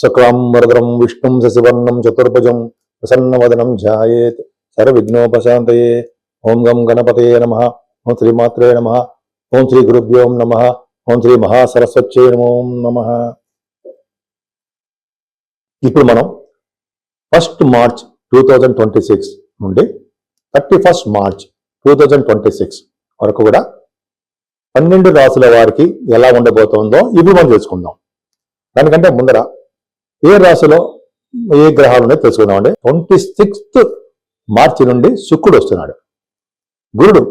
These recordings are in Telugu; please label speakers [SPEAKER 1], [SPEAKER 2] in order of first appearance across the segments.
[SPEAKER 1] శుక్లాంబరధరం విష్ణుం శశివర్ణం చతుర్భుజం ప్రసన్నవదనం ధ్యాయేత్ సర్వవిఘ్నోపశాంతయే. ఓం గం గణపతయే నమః. ఓం శ్రీమాత్రే నమః. ఓం శ్రీ గురుభ్యో నమః. ఓం శ్రీ మహాసరస్వత్యై నమో నమః. ఇప్పుడు మనం 1 మార్చ్ 2026 నుండి 31 మార్చ్ 2026 వరకు కూడా 12 రాసుల వారికి ఎలా ఉండబోతోందో ఇప్పుడు మనం తెలుసుకుందాం. దానికంటే ముందర ఏ రాశిలో ఏ గ్రహాలు ఉన్నాయో తెలుసుకుందామండి. 26th మార్చి నుండి శుక్రుడు వస్తున్నాడు. గురుడు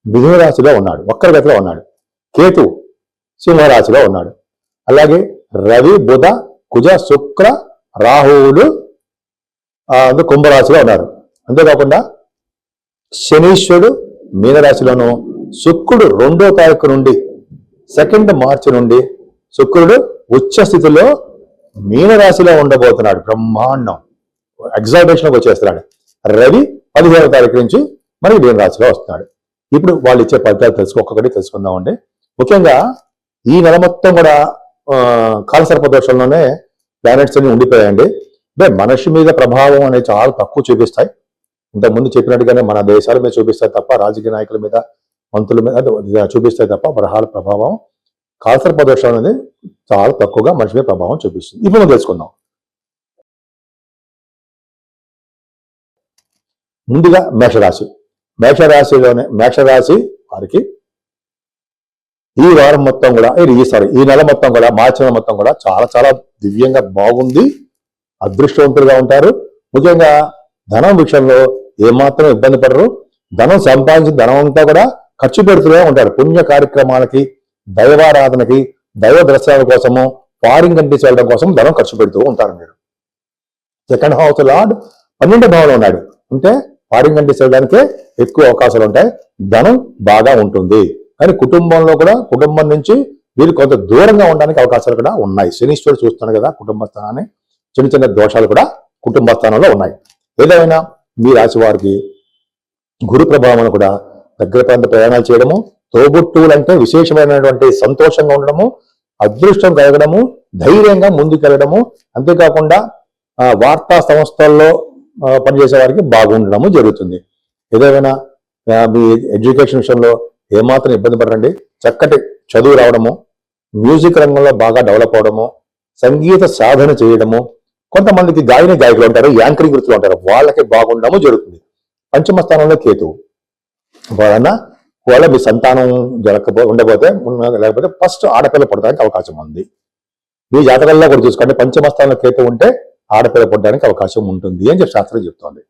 [SPEAKER 1] మిథున రాశిలో ఉన్నాడు, వక్ర గతిలో ఉన్నాడు. కేతు సింహరాశిలో ఉన్నాడు. అలాగే రవి, బుధ, కుజ, శుక్ర, రాహువులు కుంభరాశిలో ఉన్నారు. అంతేకాకుండా శనీశ్వరుడు మీనరాశిలోను, శుక్రుడు 2వ తారీఖు నుండి 2 మార్చి నుండి శుక్రుడు ఉచ్చ స్థితిలో మీనరాశిలో ఉండబోతున్నాడు. బ్రహ్మాండం, ఎగ్జాల్టేషన్కి వచ్చేస్తున్నాడు. రవి 15వ తారీఖు నుంచి మనకి మీనరాశిలో వస్తున్నాడు. ఇప్పుడు వాళ్ళు ఇచ్చే ఫలితాలు ఒక్కొక్కటి తెలుసుకుందామండి. ముఖ్యంగా ఈ నెల మొత్తం కూడా కాలసర్పదోషంలోనే ప్లానెట్స్ అన్ని ఉండిపోయాయండి. అంటే మనిషి మీద ప్రభావం అనేది చాలా తక్కువ చూపిస్తాయి. ఇంతకుముందు చెప్పినట్టుగానే మన దేశాల మీద చూపిస్తాయి తప్ప, రాజకీయ నాయకుల మీద, మంత్రుల మీద చూపిస్తాయి తప్ప గ్రహాల ప్రభావం, కాలసర్పదోషం అనేది చాలా తక్కువగా మనిషి మీద ప్రభావం చూపిస్తుంది. ఇప్పుడు మనం తెలుసుకుందాం. ముందుగా మేషరాశి. మేషరాశి వారికి ఈ వారం మొత్తం కూడా ఈ నెల మొత్తం కూడా, మార్చి నెల మొత్తం కూడా చాలా చాలా దివ్యంగా బాగుంది. అదృష్టవంతులుగా ఉంటారు. ముఖ్యంగా ధనం విషయంలో ఏమాత్రం ఇబ్బంది పడరు. ధనం సంపాదించిన ధనం అంతా కూడా ఖర్చు పెడుతూనే ఉంటారు. పుణ్య కార్యక్రమాలకి, దైవారాధనకి, దైవ దర్శనాల కోసము, ఫారిన్ కంట్రీస్ వెళ్ళడం కోసం ధనం ఖర్చు పెడుతూ ఉంటారు. మీరు 2nd హౌస్ లార్డ్ 12వ భావంలో ఉన్నాడు అంటే ఫారిన్ కంట్రీస్ వెళ్ళడానికే ఎక్కువ అవకాశాలు ఉంటాయి. ధనం బాగా ఉంటుంది. కానీ కుటుంబంలో కూడా, కుటుంబం నుంచి వీళ్ళు కొంత దూరంగా ఉండడానికి అవకాశాలు కూడా ఉన్నాయి. శనీశ్వరుడు చూస్తున్నాడు కదా కుటుంబ స్థానాన్ని. చిన్న చిన్న దోషాలు కూడా కుటుంబ స్థానంలో ఉన్నాయి. ఏదేమైనా మీ రాశి వారికి గురు ప్రభావం కూడా దగ్గర ప్రాంత ప్రయాణాలు చేయడము, తోబుట్టువులంటే విశేషమైనటువంటి సంతోషంగా ఉండడము, అదృష్టం కలగడము, ధైర్యంగా ముందుకెళ్ళడము, అంతేకాకుండా వార్తా సంస్థల్లో పనిచేసే వారికి బాగుండడము జరుగుతుంది. ఏదేమైనా మీ ఎడ్యుకేషన్ విషయంలో ఏమాత్రం ఇబ్బంది పడరండి. చక్కటి చదువు రావడము, మ్యూజిక్ రంగంలో బాగా డెవలప్ అవడము, సంగీత సాధన చేయడము, కొంతమందికి గాయకులు ఉంటారు, యాంకరింగ్ వృత్తులు ఉంటారు, వాళ్ళకి బాగుండడము జరుగుతుంది. 5వ స్థానంలో కేతువు వాళ్ళ మీ సంతానం ఉండబోతే, లేకపోతే ఫస్ట్ ఆడపిల్ల పడడానికి అవకాశం ఉంది. మీ జాతకాల్లో కూడా చూసుకోండి, 5వ స్థానంలో కేతు ఉంటే ఆడపిల్ల పడడానికి అవకాశం ఉంటుంది అని చెప్పి శాస్త్రం చెప్తోంది.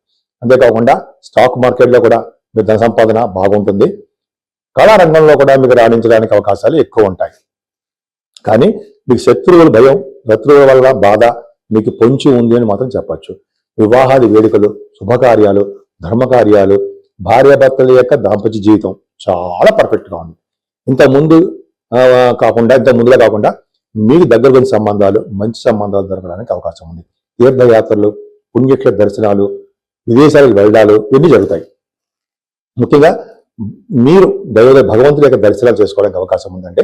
[SPEAKER 1] అంతేకాకుండా స్టాక్ మార్కెట్లో కూడా మీ ధన సంపాదన బాగుంటుంది. కళారంగంలో కూడా మీకు రాణించడానికి అవకాశాలు ఎక్కువ ఉంటాయి. కానీ మీకు శత్రువుల భయం, శత్రువుల వల్ల బాధ మీకు పొంచి ఉంది అని మాత్రం చెప్పచ్చు. వివాహాది వేడుకలు, శుభకార్యాలు, ధర్మకార్యాలు, భార్యాభర్తల యొక్క దాంపత్య జీవితం చాలా పర్ఫెక్ట్గా ఉంది. ఇంత ముందుగా కాకుండా మీకు దగ్గర సంబంధాలు, మంచి సంబంధాలు జరగడానికి అవకాశం ఉంది. తీర్థయాత్రలు, పుణ్యక్షేత్ర దర్శనాలు, విదేశాలకు వెళ్ళడాలు ఇవన్నీ జరుగుతాయి. ముఖ్యంగా మీరు భగవంతుడి యొక్క దర్శనాలు చేసుకోవడానికి అవకాశం ఉందంటే,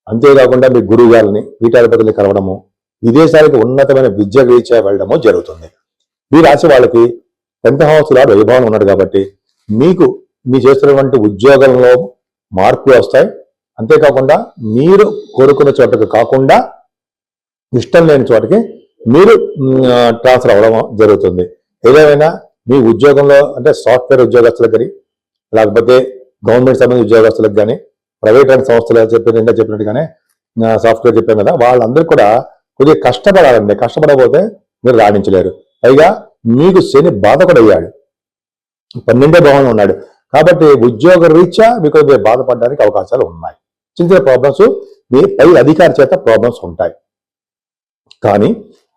[SPEAKER 1] అంతేకాకుండా మీ గురువు గారిని, పీఠాధిపతుల్ని కలవడము, విదేశాలకు ఉన్నతమైన విద్య రీత్యా వెళ్ళడము జరుగుతుంది. ఈ రాశి వాళ్ళకి 10th హౌస్ లార్డ్ వైభవం ఉన్నాడు కాబట్టి మీకు చేస్తున్నటువంటి ఉద్యోగంలో మార్పులు వస్తాయి. అంతేకాకుండా మీరు కోరుకున్న చోటకు కాకుండా ఇష్టం లేని చోటకి మీరు ట్రాన్స్ఫర్ అవ్వడం జరుగుతుంది. ఏదేమైనా మీ ఉద్యోగంలో అంటే సాఫ్ట్వేర్ ఉద్యోగస్తులకు కానీ, లేకపోతే గవర్నమెంట్ సంబంధించిన ఉద్యోగస్తులకు కానీ, ప్రైవేట్ రంగ సంస్థలు చెప్పినట్టుగానే సాఫ్ట్వేర్ చెప్పాను కదా, వాళ్ళందరూ కూడా కొద్దిగా కష్టపడాలండి. కష్టపడకపోతే మీరు రాణించలేరు. పైగా మీకు శని బాధ కూడా అయ్యాడు, 12వ భావంలో ఉన్నాడు కాబట్టి ఉద్యోగ రీత్యా మీకు బాధపడడానికి అవకాశాలు ఉన్నాయి. చిన్న ప్రాబ్లమ్స్ మీ పై అధికారి చేత ప్రాబ్లమ్స్ ఉంటాయి. కానీ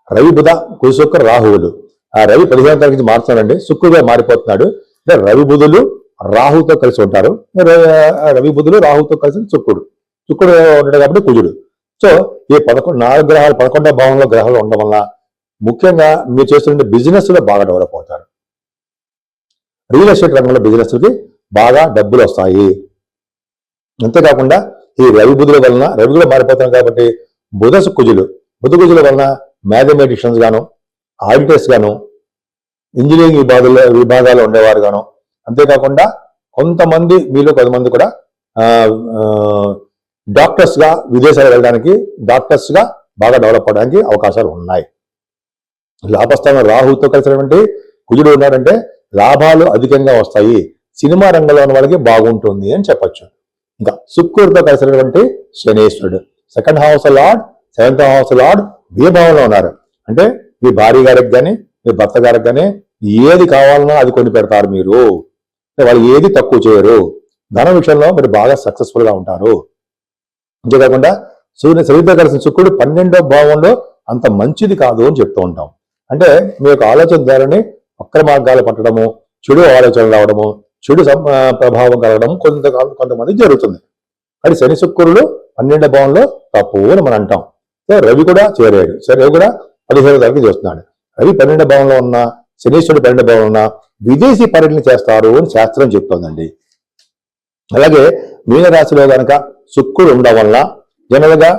[SPEAKER 1] రవి, బుధ, కుజ, శుక్ర, రాహువులు ఆ రవి 15వ తారీఖు నుంచి మారుతున్నాడండి. శుక్రుడుగా మారిపోతున్నాడు. అంటే రవి బుధులు రాహుతో కలిసి ఉంటారు. రవి బుధులు రాహుతో కలిసి శుక్రుడు ఉంటాడు కాబట్టి కుజుడు. సో ఈ 4 గ్రహాలు 11వ భావంలో గ్రహాలు ఉండడం వల్ల ముఖ్యంగా మీరు చేస్తున్న బిజినెస్ లో బాగా డెవలప్ అవుతారు. రియల్ ఎస్టేట్ రంగంలో బిజినెస్లకి బాగా డబ్బులు వస్తాయి. అంతేకాకుండా ఈ రవి బుధుల వలన, రవి కూడా మారిపోతాం కాబట్టి బుధ కుజుల వలన మ్యాథమెటిషియన్స్ గాను, ఆడిటర్స్ గాను, ఇంజనీరింగ్ విభాగాల్లో ఉండేవారు గాను, అంతేకాకుండా కొంతమంది మీలో కొంతమంది కూడా డాక్టర్స్ గా విదేశాలు వెళ్ళడానికి, డాక్టర్స్ గా బాగా డెవలప్ అవడానికి అవకాశాలు ఉన్నాయి. లాభస్థానం రాహుతో కలిసినటువంటి కుజుడు ఉన్నాడంటే లాభాలు అధికంగా వస్తాయి. సినిమా రంగంలో ఉన్న వాళ్ళకి బాగుంటుంది అని చెప్పొచ్చు. ఇంకా శుక్రుడితో కలిసినటువంటి శనేశ్వరుడు second house lord, seventh house lord వ్యయభావంలో ఉన్నారు. అంటే మీ భార్య గారికి కానీ, మీ భర్త గారికి కానీ ఏది కావాలన్నా అది కొని పెడతారు మీరు. వాళ్ళు ఏది తక్కువ చేయరు. ధన విషయంలో మీరు బాగా సక్సెస్ఫుల్ గా ఉంటారు. అంతేకాకుండా శనితో కలిసిన శుక్రుడు 12వ భావంలో అంత మంచిది కాదు అని చెప్తూ ఉంటాం. అంటే మీ యొక్క ఆలోచన ధోరణి వక్ర మార్గాలు పట్టడము, చెడు ఆలోచనలు రావడము, చెడు ప్రభావం కలగడం కొంతమంది జరుగుతుంది. అది శని శుక్రుడు 12వ భావంలో తప్పు అని మనం అంటాం. రవి కూడా చేరాడు. రవి కూడా 15వ తారీఖు చేస్తున్నాడు. రవి 12వ భావంలో ఉన్న, శనీశ్వరుడు 12వ భావంలో ఉన్న విదేశీ పర్యటన చేస్తారు అని శాస్త్రం చెప్తోందండి. అలాగే మీనరాశిలో కనుక శుక్రుడు ఉండడం వల్ల జనరల్ గా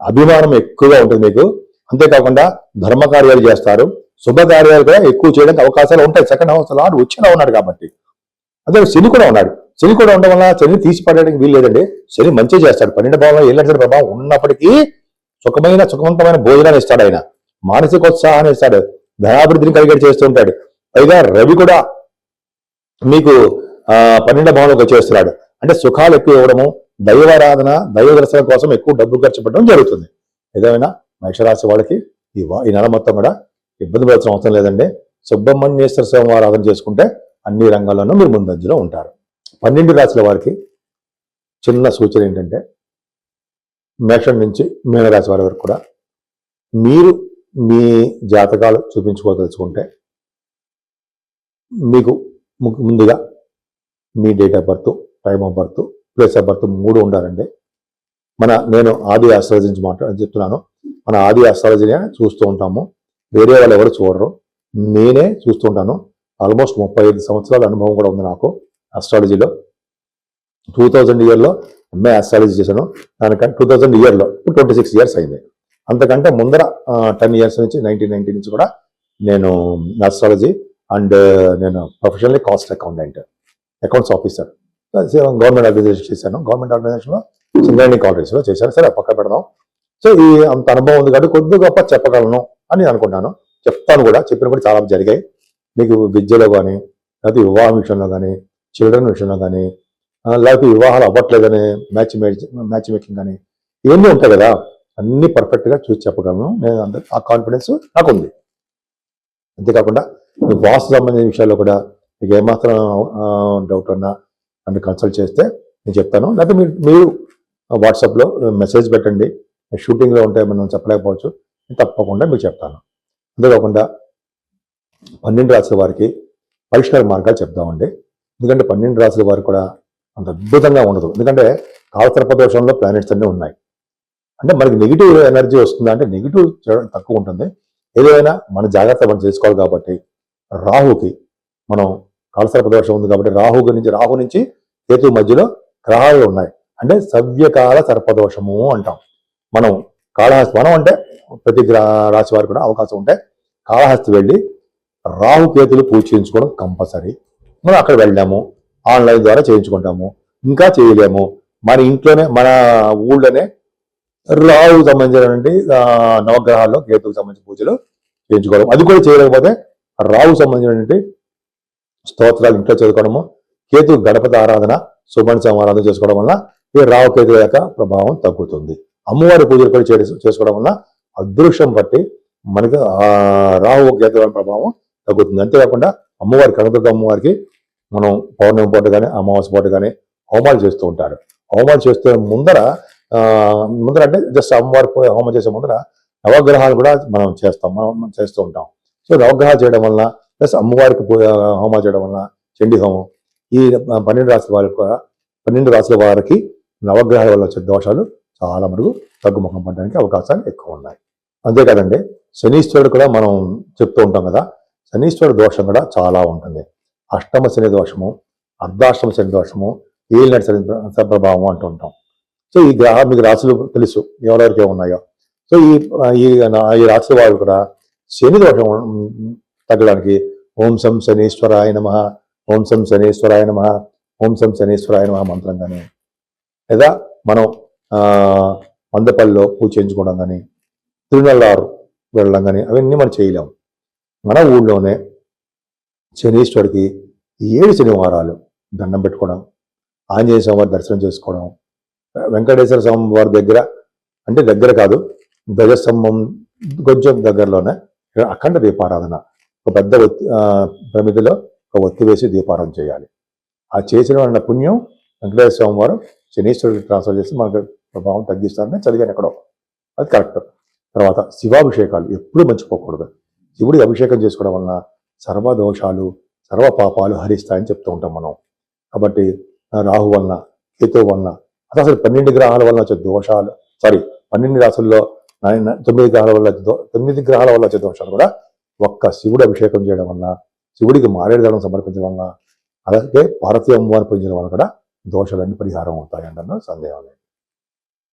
[SPEAKER 1] అభిమానం ఎక్కువగా ఉంటుంది మీకు. అంతేకాకుండా ధర్మ కార్యాలు చేస్తారు, శుభకార్యాలు కూడా ఎక్కువ చేయడానికి అవకాశాలు ఉంటాయి. సెకండ్ హౌస్ లార్డ్ వచ్చినా ఉన్నాడు కాబట్టి. అదే శని కూడా ఉన్నాడు. శని కూడా ఉండడం వల్ల శని తీసి పడడానికి వీలు లేదండి. శని మంచి చేస్తాడు. 12వ భావంలో ఏళ్ళ ప్రభావం ఉన్నప్పటికీ సుఖవంతమైన భోజనాన్ని ఇస్తాడు. ఆయన మానసికోత్సాహాన్ని ఇస్తాడు, ధనాభివృద్ధిని కలిగేట్ చేస్తూ ఉంటాడు. పైగా రవి కూడా మీకు 12వ భావంలోకి వచ్చేస్తున్నాడు. అంటే సుఖాలు ఎక్కువ ఇవ్వడము, దైవారాధన, దైవ దర్శనం కోసం ఎక్కువ డబ్బు ఖర్చు పెట్టడం జరుగుతుంది. ఏదైనా మేషరాశి వాళ్ళకి ఈ నెల మొత్తం కూడా ఇబ్బంది పడాల్సిన అవసరం లేదండి. సుబ్రహ్మణ్యేశ్వర స్వామి ఆరాధన చేసుకుంటే అన్ని రంగాల్లోనూ మీరు ముందంజలో ఉంటారు. 12 రాశుల వారికి చిన్న సూచన ఏంటంటే, మేషం నుంచి మీనరాశి వారి వరకు కూడా మీరు మీ జాతకాలు చూపించుకోదలుచుకుంటే మీకు ముందుగా మీ date of birth, time of birth, place of birth 3 ఉండాలండి. నేను ఆది ఆస్ట్రాలజీ నుంచి చెప్తున్నాను. మన ఆది ఆస్ట్రాలజీనే చూస్తూ ఉంటాము, వేరే వాళ్ళు ఎవరు చూడరు, నేనే చూస్తూ ఉంటాను. ఆల్మోస్ట్ 35 సంవత్సరాల అనుభవం కూడా ఉంది నాకు ఆస్ట్రాలజీలో. 2000 ఇయర్లో ఎంఏ ఆస్ట్రాలజీ చేశాను. దానికంటే 2000 ఇయర్లో 26 ఇయర్స్ అయింది. అంతకంటే ముందర 10 ఇయర్స్ నుంచి 1990 నుంచి కూడా నేను ఆస్ట్రాలజీ అండ్ నేను professionally cost accounts officer government organisation చేశాను. గవర్నమెంట్ ఆర్గనైజేషన్లో సింగరేణి కాలేజ్లో చేశాను. సరే పక్క పెడదాం. సో ఈ అంత అనుభవం ఉంది కాబట్టి కొద్ది గొప్ప చెప్పగలను అని అనుకుంటాను. చెప్తాను కూడా, చెప్పిన కూడా చాలా జరిగాయి. మీకు విద్యలో కానీ, లేకపోతే వివాహం విషయంలో కానీ, చిల్డ్రన్ విషయంలో కానీ, లేకపోతే వివాహాలు అవ్వట్లేదని మ్యాచ్ మేకింగ్ కానీ ఇవన్నీ ఉంటాయి కదా, అన్ని పర్ఫెక్ట్గా చూసి చెప్పగలను. నేను ఆ కాన్ఫిడెన్స్ నాకు ఉంది. అంతేకాకుండా వాస్తు సంబంధించిన విషయాల్లో కూడా మీకు ఏమాత్రం డౌట్ ఉన్నా నన్ను కన్సల్ట్ చేస్తే నేను చెప్తాను. లేకపోతే మీరు వాట్సాప్లో మెసేజ్ పెట్టండి. షూటింగ్లో ఉంటే మనం చెప్పలేకపోవచ్చు, తప్పకుండా మీకు చెప్తాను. అంతేకాకుండా 12 రాశుల వారికి పరిష్కార మార్గాలు చెప్దామండి. ఎందుకంటే 12 రాశుల వారికి కూడా అంత అద్భుతంగా ఉండదు. ఎందుకంటే కాలసర్పదోషంలో ప్లానెట్స్ అన్నీ ఉన్నాయి. అంటే మనకి నెగిటివ్ ఎనర్జీ వస్తుందా అంటే నెగిటివ్ తక్కువ ఉంటుంది. ఏదైనా మన జాగ్రత్త మనం చేసుకోవాలి. కాబట్టి రాహుకి మనం కాలసర్పదోషం ఉంది కాబట్టి రాహు నుంచి కేతు మధ్యలో గ్రహాలు ఉన్నాయి. అంటే సవ్యకాల సర్పదోషము అంటాం. మనం అంటే ప్రతి రాశి వారికి కూడా అవకాశం ఉంటే కాళహస్తి వెళ్ళి రాహు కేతులు పూజ చేయించుకోవడం కంపల్సరీ. మనం అక్కడ వెళ్ళాము, ఆన్లైన్ ద్వారా చేయించుకుంటాము. ఇంకా చేయలేము, మన ఇంట్లోనే మన ఊళ్ళోనే రాహుకు సంబంధించినటువంటి నవగ్రహాల్లో కేతుకు సంబంధించిన పూజలు చేయించుకోవడం. అది కూడా చేయలేకపోతే రాహుకు సంబంధించినటువంటి స్తోత్రాలు ఇంట్లో చదువుకోవడము, కేతు గణపతి ఆరాధన, సుబ్రహ్మణ్య ఆరాధన చేసుకోవడం వల్ల ఈ రాహు కేతు యొక్క ప్రభావం తగ్గుతుంది. అమ్మవారి పూజలు కూడా చేసుకోవడం వల్ల అదృష్టం బట్టి మనకి రాహు కేతు ప్రభావం తగ్గుతుంది. అంతేకాకుండా అమ్మవారి కనకదుర్గ అమ్మవారికి మనం పౌర్ణమి పూట కానీ అమావాస్య పూట కానీ హోమాలు చేస్తూ ఉంటారు. హోమాలు చేస్తే ముందర అంటే జస్ట్ అమ్మవారి హోమం చేసే ముందర నవగ్రహాలు కూడా మనం చేస్తూ ఉంటాం. సో నవగ్రహాలు చేయడం వల్ల ప్లస్ అమ్మవారికి హోమాలు చేయడం వల్ల చండీ హోమం ఈ 12 రాశుల వారికి నవగ్రహాల వల్ల వచ్చే దోషాలు చాలా మటుకు తగ్గుముఖం పడడానికి అవకాశాలు ఎక్కువ ఉన్నాయి. అంతేకాదండి, శనీశ్వరుడు కూడా మనం చెప్తూ ఉంటాం కదా, శనీశ్వరుడు దోషం కూడా చాలా ఉంటుంది. అష్టమ శని దోషము, అర్ధాష్టమ శని దోషము, ఏలినాటి శని ప్రభావం అంటూ ఉంటాం. సో ఈ మీకు రాశులు తెలుసు ఎవరెవరికి ఉన్నాయో. సో ఈ రాశి వాళ్ళు కూడా శని దోషం తగ్గడానికి ఓం సం శనీశ్వరాయ నమః, ఓం సం శనీశ్వరాయ నమః, ఓం సం శనీశ్వరాయ నమః మంత్రం కానీ, లేదా మనం మందపల్లిలో పూజ చేయించుకోవడం కానీ, తిరునల్లారు వెళ్ళడం కానీ అవన్నీ మనం చేయలేము. మన ఊళ్ళోనే శనీశ్వరుడికి 7 శనివారాలు దండం పెట్టుకోవడం, ఆంజనేయ స్వామి వారి దర్శనం చేసుకోవడం, వెంకటేశ్వర స్వామి వారి దగ్గర అంటే దగ్గర కాదు, ధ్వజస్తంభం కొంచెం దగ్గరలోనే అఖండ దీపారాధన, ఒక పెద్ద ప్రమిదిలో ఒక ఒత్తి వేసి దీపారాధన చేయాలి. ఆ చేసిన పుణ్యం వెంకటేశ్వర స్వామి వారు శనీశ్వరుడికి ట్రాన్స్ఫర్ చేసి మనకు ప్రభావం తగ్గిస్తారని చదివాను ఎక్కడో, అది కరెక్ట్. తర్వాత శివాభిషేకాలు ఎప్పుడూ మర్చిపోకూడదు. శివుడికి అభిషేకం చేసుకోవడం వలన సర్వ దోషాలు సర్వ పాపాలు హరిస్తాయని చెప్తూ ఉంటాం మనం. కాబట్టి రాహు వలన, కేతు వలన, అసలు 12 గ్రహాల వలన వచ్చే దోషాలు, 12 రాసుల్లో 9 గ్రహాల వల్ల 9 గ్రహాల వల్ల వచ్చే దోషాలు కూడా ఒక్క శివుడు అభిషేకం చేయడం వలన, శివుడికి మారేడుదనం సమర్పించడం వలన, అలాగే పార్వతీ అమ్మవారిని పూజించడం వలన కూడా దోషాలన్నీ పరిహారం అవుతాయి అంటే సందేహం లేదు.